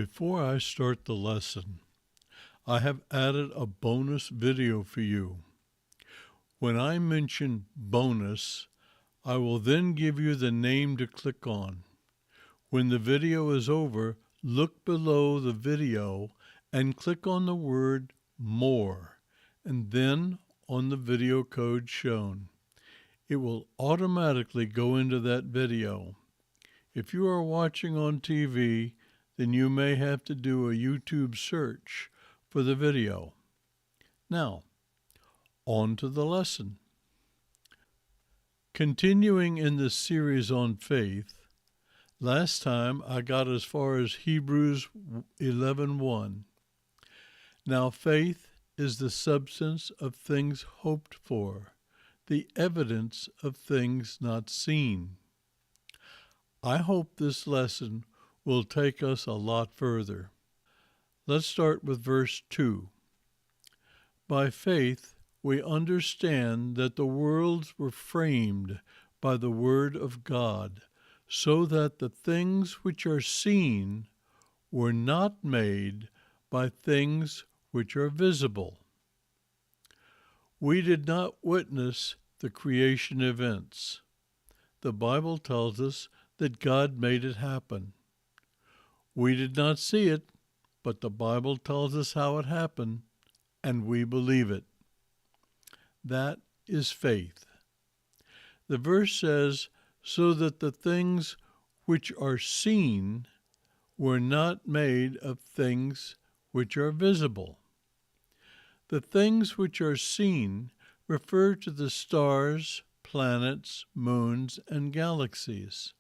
Before I start the lesson, I have added a bonus video for you. When I mention bonus, I will then give you the name to click on. When the video is over, look below the video and click on the word More, and then on the video code shown. It will automatically go into that video. If you are watching on TV, then you may have to do a YouTube search for the video. Now, on to the lesson. Continuing in this series on faith, last time I got as far as Hebrews 11:1. Now faith is the substance of things hoped for, the evidence of things not seen. I hope this lesson will take us a lot further. Let's start with verse 2. By faith, we understand that the worlds were framed by the word of God, so that the things which are seen were not made by things which are visible. We did not witness the creation events. The Bible tells us that God made it happen. We did not see it, but the Bible tells us how it happened, and we believe it. That is faith. The verse says, so that the things which are seen were not made of things which are visible. The things which are seen refer to the stars, planets, moons, and galaxies.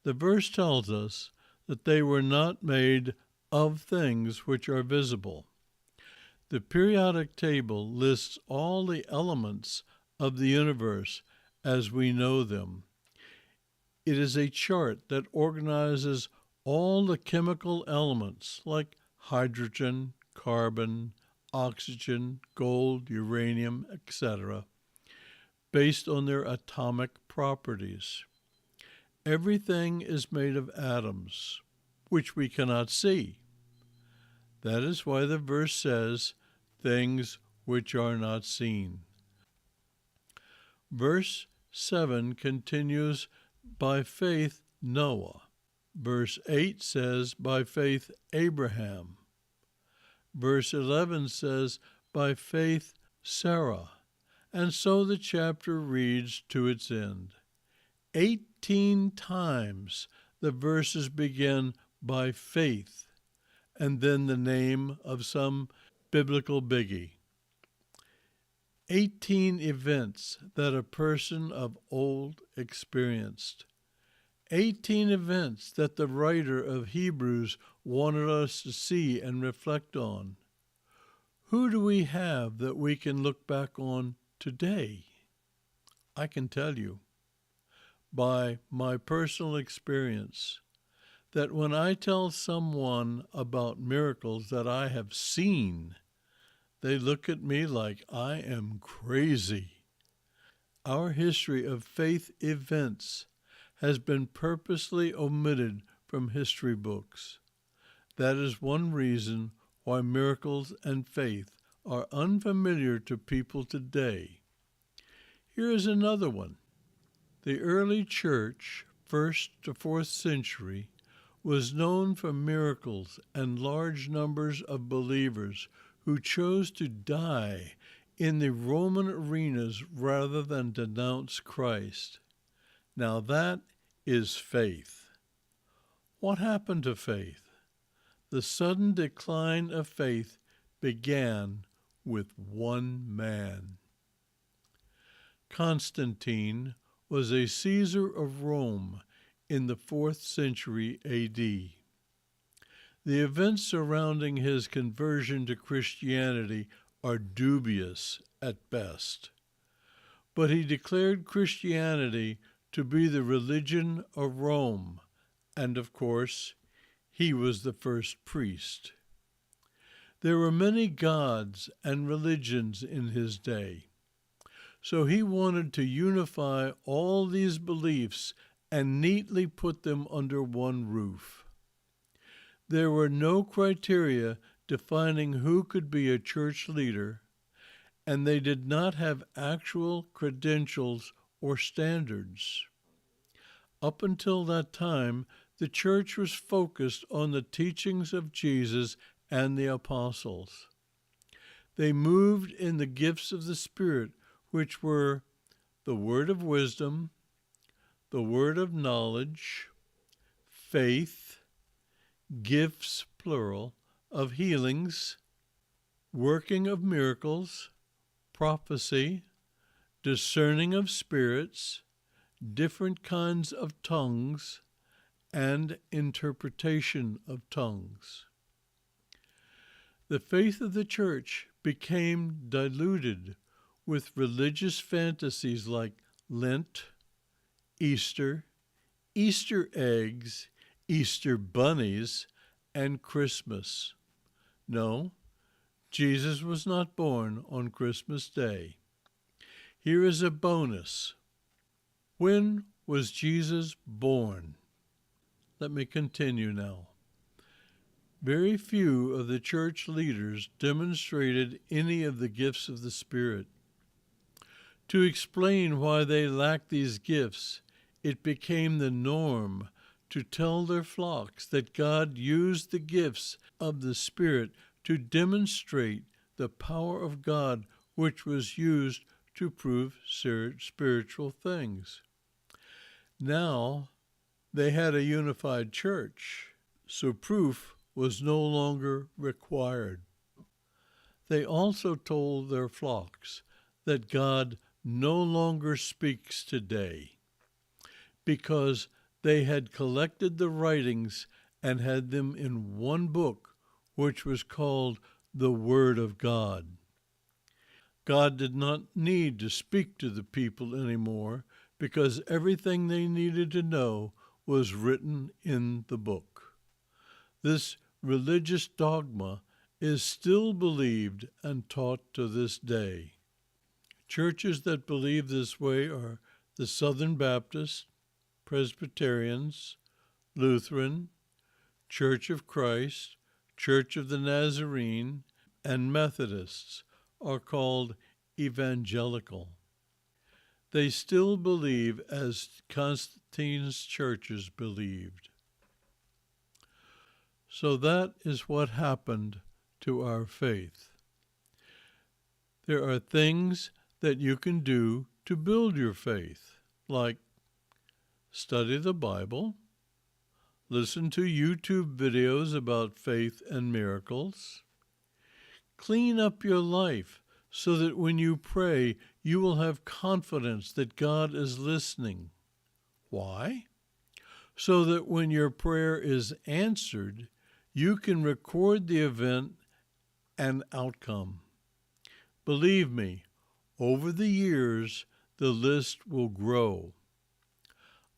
The verse tells us that they were not made of things which are visible. The periodic table lists all the elements of the universe as we know them. It is a chart that organizes all the chemical elements like hydrogen, carbon, oxygen, gold, uranium, etc., based on their atomic properties. Everything is made of atoms, which we cannot see. That is why the verse says, things which are not seen. Verse 7 continues, by faith Noah. Verse 8 says, by faith Abraham. Verse 11 says, by faith Sarah. And so the chapter reads to its end. 18 times the verses begin by faith, and then the name of some biblical biggie. 18 events that a person of old experienced. 18 events that the writer of Hebrews wanted us to see and reflect on. Who do we have that we can look back on today? I can tell you, by my personal experience, that when I tell someone about miracles that I have seen, they look at me like I am crazy. Our history of faith events has been purposely omitted from history books. That is one reason why miracles and faith are unfamiliar to people today. Here is another one. The early church, 1st to 4th century, was known for miracles and large numbers of believers who chose to die in the Roman arenas rather than denounce Christ. Now that is faith. What happened to faith? The sudden decline of faith began with one man. Constantine was a Caesar of Rome in the 4th century A.D. The events surrounding his conversion to Christianity are dubious at best, but he declared Christianity to be the religion of Rome, and of course, he was the first priest. There were many gods and religions in his day, so he wanted to unify all these beliefs and neatly put them under one roof. There were no criteria defining who could be a church leader, and they did not have actual credentials or standards. Up until that time, the church was focused on the teachings of Jesus and the apostles. They moved in the gifts of the Spirit, which were the word of wisdom, the word of knowledge, faith, gifts, plural, of healings, working of miracles, prophecy, discerning of spirits, different kinds of tongues, and interpretation of tongues. The faith of the church became diluted with religious fantasies like Lent, Easter, Easter eggs, Easter bunnies, and Christmas. No, Jesus was not born on Christmas Day. Here is a bonus. When was Jesus born? Let me continue now. Very few of the church leaders demonstrated any of the gifts of the Spirit. To explain why they lacked these gifts, it became the norm to tell their flocks that God used the gifts of the Spirit to demonstrate the power of God, which was used to prove spiritual things. Now they had a unified church, so proof was no longer required. They also told their flocks that God no longer speaks today, because they had collected the writings and had them in one book, which was called the Word of God. God did not need to speak to the people anymore, because everything they needed to know was written in the book. This religious dogma is still believed and taught to this day. Churches that believe this way are the Southern Baptist, Presbyterians, Lutheran, Church of Christ, Church of the Nazarene, and Methodists are called evangelical. They still believe as Constantine's churches believed. So that is what happened to our faith. There are things that you can do to build your faith, like study the Bible, listen to YouTube videos about faith and miracles, clean up your life so that when you pray, you will have confidence that God is listening. Why? So that when your prayer is answered, you can record the event and outcome. Believe me, over the years, the list will grow.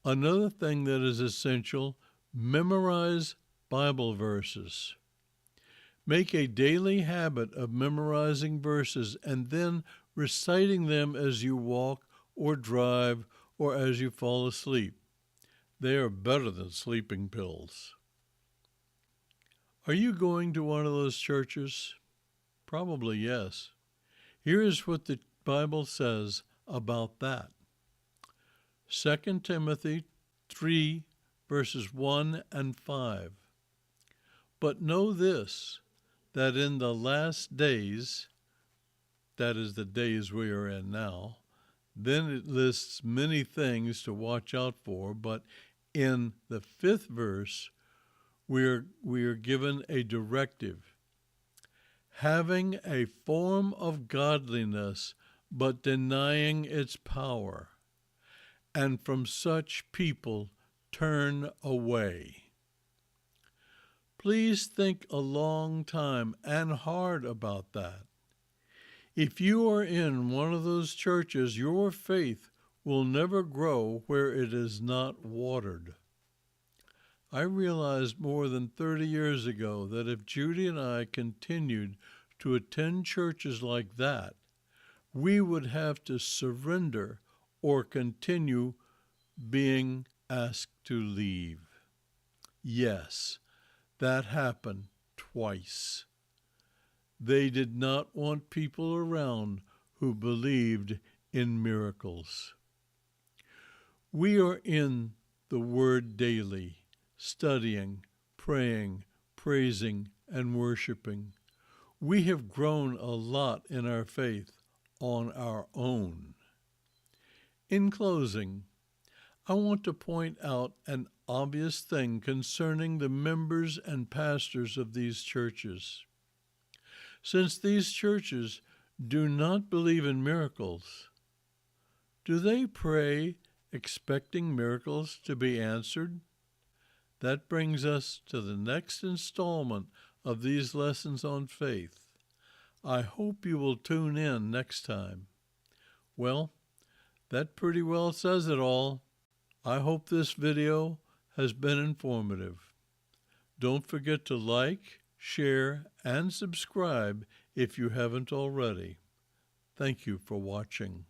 Another thing that is essential, memorize Bible verses. Make a daily habit of memorizing verses and then reciting them as you walk or drive or as you fall asleep. They are better than sleeping pills. Are you going to one of those churches? Probably yes. Here is what the Bible says about that. 2 Timothy 3, verses 1 and 5. But know this, that in the last days, that is the days we are in now, then it lists many things to watch out for, but in the 5th verse, we are given a directive. Having a form of godliness, but denying its power, and from such people turn away. Please think a long time and hard about that. If you are in one of those churches, your faith will never grow where it is not watered. I realized more than 30 years ago that if Judy and I continued to attend churches like that, we would have to surrender or continue being asked to leave. Yes, That happened twice. They did not want people around who believed in miracles. We are in the Word daily, studying, praying, praising, and worshiping. We have grown a lot in our faith on our own. In closing, I want to point out an obvious thing concerning the members and pastors of these churches. Since these churches do not believe in miracles, do they pray expecting miracles to be answered? That brings us to the next installment of these lessons on faith. I hope you will tune in next time. Well, that pretty well says it all. I hope this video has been informative. Don't forget to like, share, and subscribe if you haven't already. Thank you for watching.